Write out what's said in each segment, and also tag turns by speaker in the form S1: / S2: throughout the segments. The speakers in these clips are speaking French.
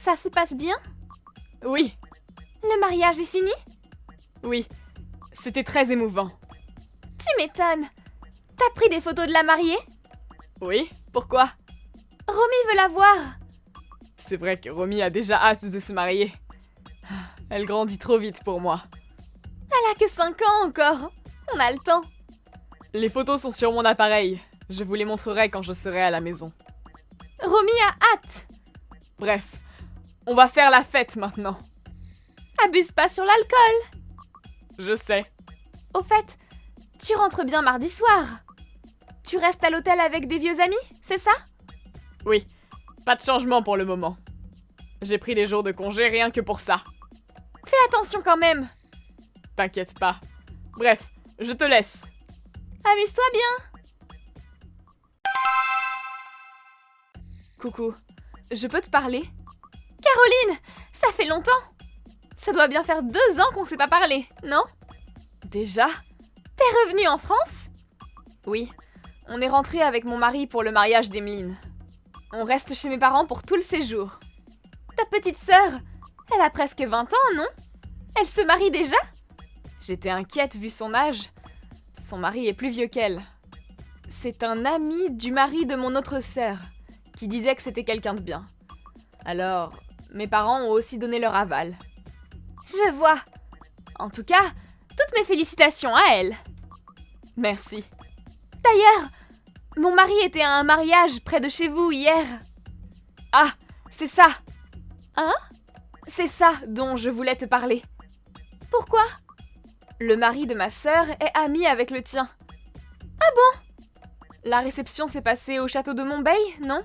S1: Ça se passe bien?
S2: Oui,
S1: Le mariage est fini?
S2: oui. C'était très émouvant.
S1: Tu m'étonnes. T'as pris des photos de la mariée?
S2: Oui, pourquoi?
S1: Romy veut la voir.
S2: C'est vrai que Romy a déjà hâte de se marier. Elle grandit trop vite pour moi.
S1: Elle a que 5 ans encore. On a le temps.
S2: Les photos sont sur mon appareil. Je vous les montrerai quand je serai à la maison.
S1: Romy a hâte.
S2: Bref, on va faire la fête maintenant.
S1: Abuse pas sur l'alcool.
S2: Je sais.
S1: Au fait, tu rentres bien mardi soir. Tu restes à l'hôtel avec des vieux amis, c'est ça?
S2: Oui, pas de changement pour le moment. J'ai pris des jours de congé rien que pour ça.
S1: Fais attention quand même.
S2: T'inquiète pas. Bref, je te laisse.
S1: Amuse-toi bien.
S2: Coucou.
S1: Je peux te parler? Caroline, ça fait longtemps. Ça doit bien faire 2 ans qu'on s'est pas parlé, non?
S2: Déjà?
S1: T'es revenue en France?
S2: Oui. On est rentré avec mon mari pour le mariage d'Emeline. On reste chez mes parents pour tout le séjour.
S1: Ta petite sœur, elle a presque 20 ans, non? Elle se marie déjà?
S2: J'étais inquiète vu son âge. Son mari est plus vieux qu'elle. C'est un ami du mari de mon autre sœur, qui disait que c'était quelqu'un de bien. Alors, mes parents ont aussi donné leur aval.
S1: Je vois. En tout cas, toutes mes félicitations à elle.
S2: Merci.
S1: D'ailleurs, mon mari était à un mariage près de chez vous hier.
S2: Ah, c'est ça!
S1: Hein?
S2: C'est ça dont je voulais te parler.
S1: Pourquoi?
S2: Le mari de ma sœur est ami avec le tien.
S1: Ah bon?
S2: La réception s'est passée au château de Montbeil, non?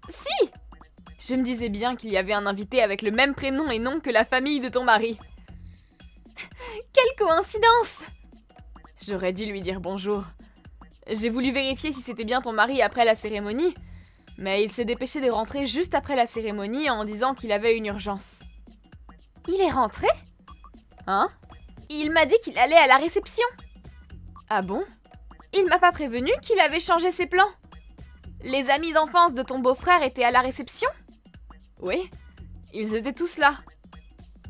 S1: Si!
S2: Je me disais bien qu'il y avait un invité avec le même prénom et nom que la famille de ton mari.
S1: Quelle coïncidence!
S2: J'aurais dû lui dire bonjour. J'ai voulu vérifier si c'était bien ton mari après la cérémonie, mais il s'est dépêché de rentrer juste après la cérémonie en disant qu'il avait une urgence.
S1: Il est rentré?
S2: Hein?
S1: Il m'a dit qu'il allait à la réception.
S2: Ah bon?
S1: Il m'a pas prévenu qu'il avait changé ses plans. Les amis d'enfance de ton beau-frère étaient à la réception?
S2: Oui, ils étaient tous là.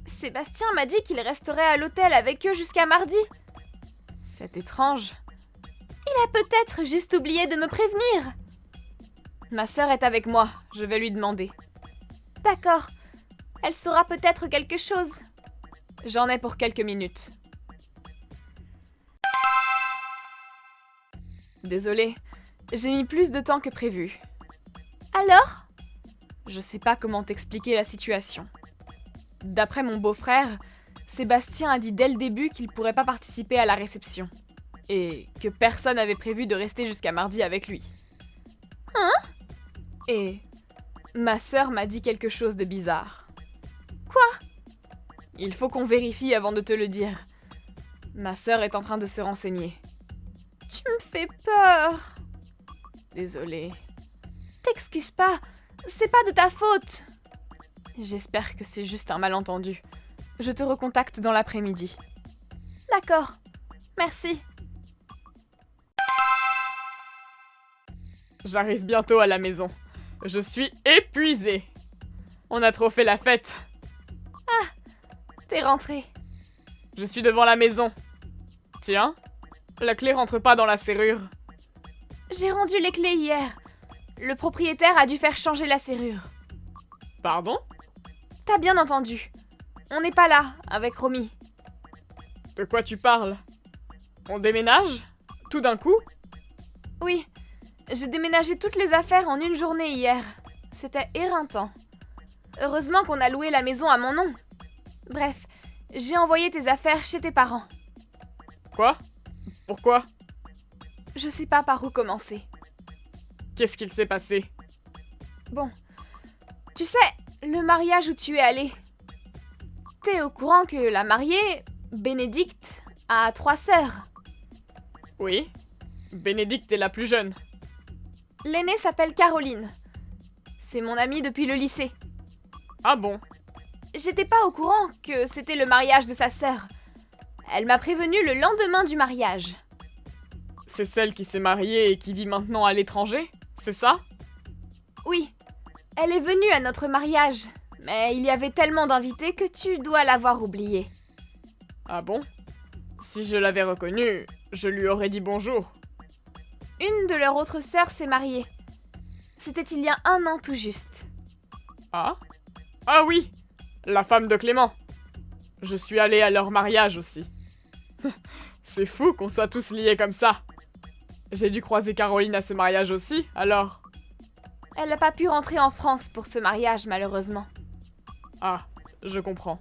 S1: Sébastien m'a dit qu'il resterait à l'hôtel avec eux jusqu'à mardi.
S2: C'est étrange.
S1: Il a peut-être juste oublié de me prévenir.
S2: Ma sœur est avec moi, je vais lui demander.
S1: D'accord. Elle saura peut-être quelque chose.
S2: J'en ai pour quelques minutes. Désolée, j'ai mis plus de temps que prévu.
S1: Alors?
S2: Je sais pas comment t'expliquer la situation. D'après mon beau-frère, Sébastien a dit dès le début qu'il pourrait pas participer à la réception. Et que personne n'avait prévu de rester jusqu'à mardi avec lui.
S1: Hein?
S2: Et ma sœur m'a dit quelque chose de bizarre.
S1: Quoi?
S2: Il faut qu'on vérifie avant de te le dire. Ma sœur est en train de se renseigner.
S1: Tu me fais peur.
S2: Désolée.
S1: T'excuses pas, c'est pas de ta faute.
S2: J'espère que c'est juste un malentendu. Je te recontacte dans l'après-midi.
S1: D'accord, merci.
S2: J'arrive bientôt à la maison. Je suis épuisée. On a trop fait la fête.
S1: Ah, t'es rentrée.
S2: Je suis devant la maison. Tiens, la clé rentre pas dans la serrure.
S1: J'ai rendu les clés hier. Le propriétaire a dû faire changer la serrure.
S2: Pardon?
S1: T'as bien entendu. On n'est pas là, avec Romy.
S2: De quoi tu parles? On déménage? Tout d'un coup?
S1: Oui, j'ai déménagé toutes les affaires en une journée hier. C'était éreintant. Heureusement qu'on a loué la maison à mon nom. Bref, j'ai envoyé tes affaires chez tes parents.
S2: Quoi? Pourquoi?
S1: Je sais pas par où commencer.
S2: Qu'est-ce qu'il s'est passé?
S1: Bon, tu sais, le mariage où tu es allé. T'es au courant que la mariée, Bénédicte, a 3 sœurs.
S2: Oui, Bénédicte est la plus jeune.
S1: L'aînée s'appelle Caroline. C'est mon amie depuis le lycée.
S2: Ah bon?
S1: J'étais pas au courant que c'était le mariage de sa sœur. Elle m'a prévenue le lendemain du mariage.
S2: C'est celle qui s'est mariée et qui vit maintenant à l'étranger? C'est ça?
S1: Oui, elle est venue à notre mariage, Mais il y avait tellement d'invités que tu dois l'avoir oublié.
S2: Ah bon? Si je l'avais reconnu, je lui aurais dit bonjour.
S1: Une de leurs autres sœurs s'est mariée. C'était il y a 1 an tout juste.
S2: Ah? Ah oui! La femme de Clément. Je suis allée à leur mariage aussi. C'est fou qu'on soit tous liés comme ça. J'ai dû croiser Caroline à ce mariage aussi, alors...
S1: Elle n'a pas pu rentrer en France pour ce mariage, malheureusement.
S2: Ah, je comprends.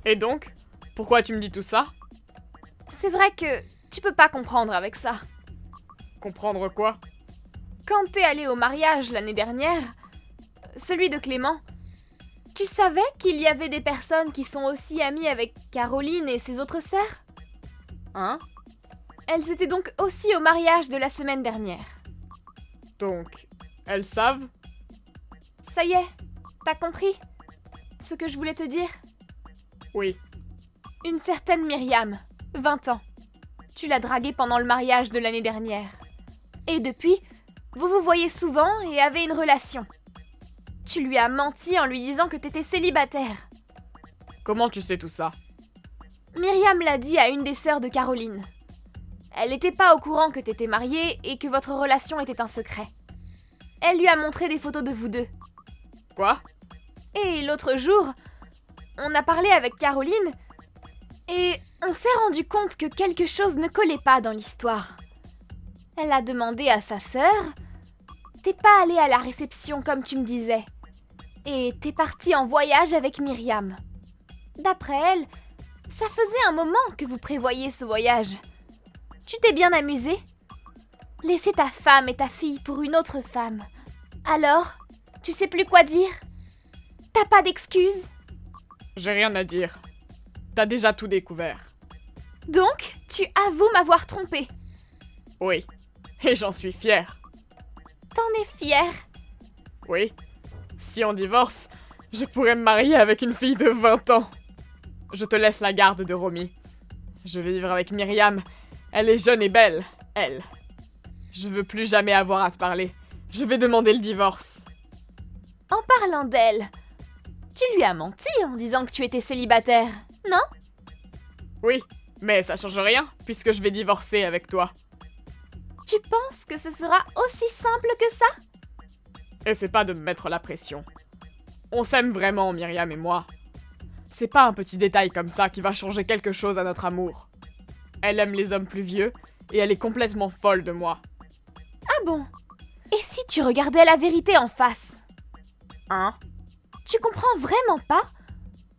S2: Et donc, pourquoi tu me dis tout ça?
S1: C'est vrai que tu peux pas comprendre avec ça.
S2: Comprendre quoi?
S1: Quand t'es allé au mariage l'année dernière, celui de Clément, tu savais qu'il y avait des personnes qui sont aussi amies avec Caroline et ses autres sœurs?
S2: Hein?
S1: Elles étaient donc aussi au mariage de la semaine dernière.
S2: Donc, elles savent?
S1: Ça y est, t'as compris ce que je voulais te dire?
S2: Oui.
S1: Une certaine Myriam, 20 ans. Tu l'as draguée pendant le mariage de l'année dernière. Et depuis, vous vous voyez souvent et avez une relation. Tu lui as menti en lui disant que t'étais célibataire.
S2: Comment tu sais tout ça?
S1: Myriam l'a dit à une des sœurs de Caroline. Elle n'était pas au courant que t'étais mariée et que votre relation était un secret. Elle lui a montré des photos de vous deux.
S2: Quoi?
S1: Et l'autre jour, on a parlé avec Caroline et on s'est rendu compte que quelque chose ne collait pas dans l'histoire. Elle a demandé à sa sœur « T'es pas allée à la réception comme tu me disais et t'es partie en voyage avec Myriam. » D'après elle, ça faisait un moment que vous prévoyiez ce voyage. Tu t'es bien amusée? Laisser ta femme et ta fille pour une autre femme. Alors, tu sais plus quoi dire? T'as pas d'excuses?
S2: J'ai rien à dire. T'as déjà tout découvert.
S1: Donc, tu avoues m'avoir trompée.
S2: Oui. Et j'en suis fière.
S1: T'en es fière?
S2: Oui. Si on divorce, je pourrais me marier avec une fille de 20 ans. Je te laisse la garde de Romy. Je vais vivre avec Myriam. Elle est jeune et belle, elle. Je veux plus jamais avoir à te parler. Je vais demander le divorce.
S1: En parlant d'elle, tu lui as menti en disant que tu étais célibataire, non?
S2: Oui, mais ça change rien, puisque je vais divorcer avec toi.
S1: Tu penses que ce sera aussi simple que ça?
S2: Essaie pas de me mettre la pression. On s'aime vraiment, Myriam et moi. C'est pas un petit détail comme ça qui va changer quelque chose à notre amour. Elle aime les hommes plus vieux, et elle est complètement folle de moi.
S1: Ah bon? Et si tu regardais la vérité en face?
S2: Hein?
S1: Tu comprends vraiment pas?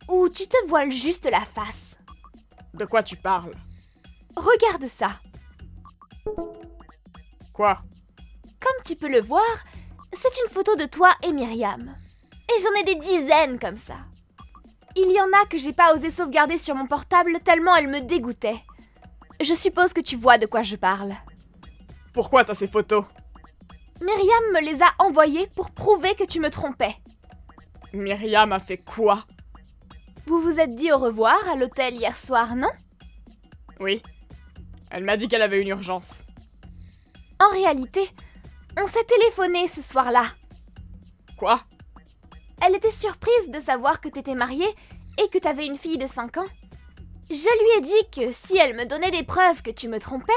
S1: Ou tu te voiles juste la face?
S2: De quoi tu parles?
S1: Regarde ça.
S2: Quoi?
S1: Comme tu peux le voir, c'est une photo de toi et Myriam. Et j'en ai des dizaines comme ça. Il y en a que j'ai pas osé sauvegarder sur mon portable tellement elles me dégoûtaient. Je suppose que tu vois de quoi je parle.
S2: Pourquoi t'as ces photos?
S1: Myriam me les a envoyées pour prouver que tu me trompais.
S2: Myriam a fait quoi?
S1: Vous vous êtes dit au revoir à l'hôtel hier soir, non?
S2: Oui. Elle m'a dit qu'elle avait une urgence.
S1: En réalité, on s'est téléphoné ce soir-là.
S2: Quoi?
S1: Elle était surprise de savoir que t'étais mariée et que t'avais une fille de 5 ans. Je lui ai dit que si elle me donnait des preuves que tu me trompais,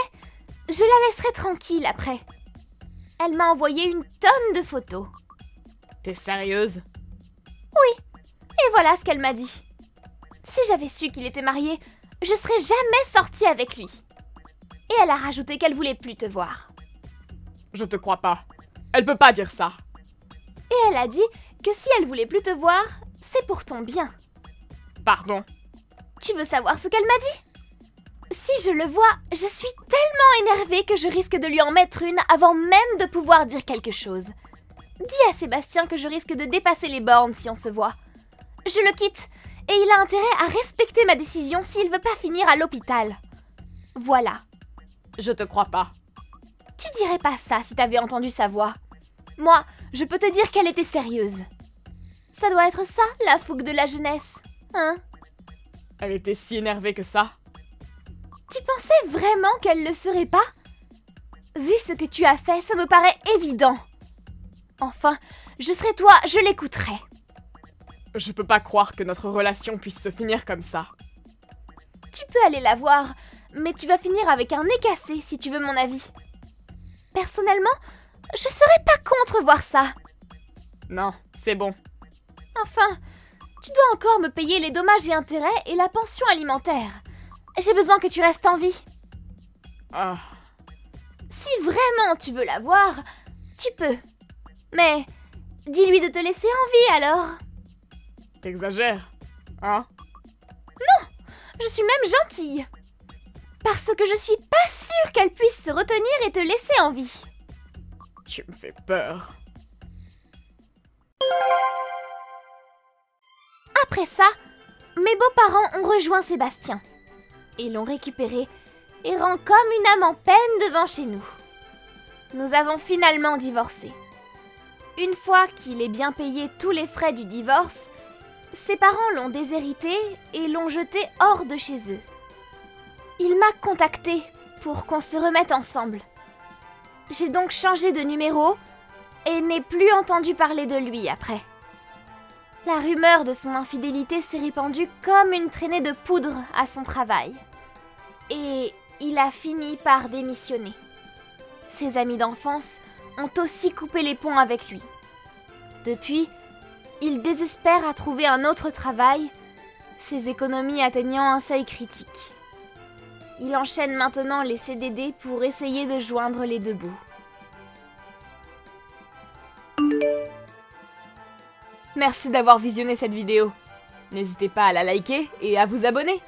S1: je la laisserais tranquille après. Elle m'a envoyé une tonne de photos.
S2: T'es sérieuse?
S1: Oui, et voilà ce qu'elle m'a dit. Si j'avais su qu'il était marié, je serais jamais sortie avec lui. Et elle a rajouté qu'elle voulait plus te voir.
S2: Je te crois pas. Elle peut pas dire ça.
S1: Et elle a dit que si elle voulait plus te voir, c'est pour ton bien.
S2: Pardon?
S1: Tu veux savoir ce qu'elle m'a dit? Si je le vois, je suis tellement énervée que je risque de lui en mettre une avant même de pouvoir dire quelque chose. Dis à Sébastien que je risque de dépasser les bornes si on se voit. Je le quitte, et il a intérêt à respecter ma décision s'il veut pas finir à l'hôpital. Voilà.
S2: Je te crois pas.
S1: Tu dirais pas ça si t'avais entendu sa voix. Moi, je peux te dire qu'elle était sérieuse. Ça doit être ça, la fougue de la jeunesse, hein?
S2: Elle était si énervée que ça?
S1: Tu pensais vraiment qu'elle le serait pas? Vu ce que tu as fait, ça me paraît évident. Enfin, je serais toi, je l'écouterais.
S2: Je peux pas croire que notre relation puisse se finir comme ça.
S1: Tu peux aller la voir, mais tu vas finir avec un nez cassé si tu veux mon avis. Personnellement, je serais pas contre voir ça.
S2: Non, c'est bon.
S1: Enfin, tu dois encore me payer les dommages et intérêts et la pension alimentaire. J'ai besoin que tu restes en vie.
S2: Ah,
S1: Si vraiment tu veux la voir, tu peux. Mais dis-lui de te laisser en vie alors.
S2: t'exagères, hein?
S1: Je suis même gentille. Parce que je suis pas sûre qu'elle puisse se retenir et te laisser en vie.
S2: Tu me fais peur.
S1: Après ça, mes beaux-parents ont rejoint Sébastien. Ils l'ont récupéré et rend comme une âme en peine devant chez nous. Nous avons finalement divorcé. Une fois qu'il ait bien payé tous les frais du divorce, ses parents l'ont déshérité et l'ont jeté hors de chez eux. Il m'a contacté pour qu'on se remette ensemble. J'ai donc changé de numéro et n'ai plus entendu parler de lui après. La rumeur de son infidélité s'est répandue comme une traînée de poudre à son travail. Et il a fini par démissionner. Ses amis d'enfance ont aussi coupé les ponts avec lui. Depuis, il désespère à trouver un autre travail, ses économies atteignant un seuil critique. Il enchaîne maintenant les CDD pour essayer de joindre les deux bouts.
S2: Merci d'avoir visionné cette vidéo. N'hésitez pas à la liker et à vous abonner.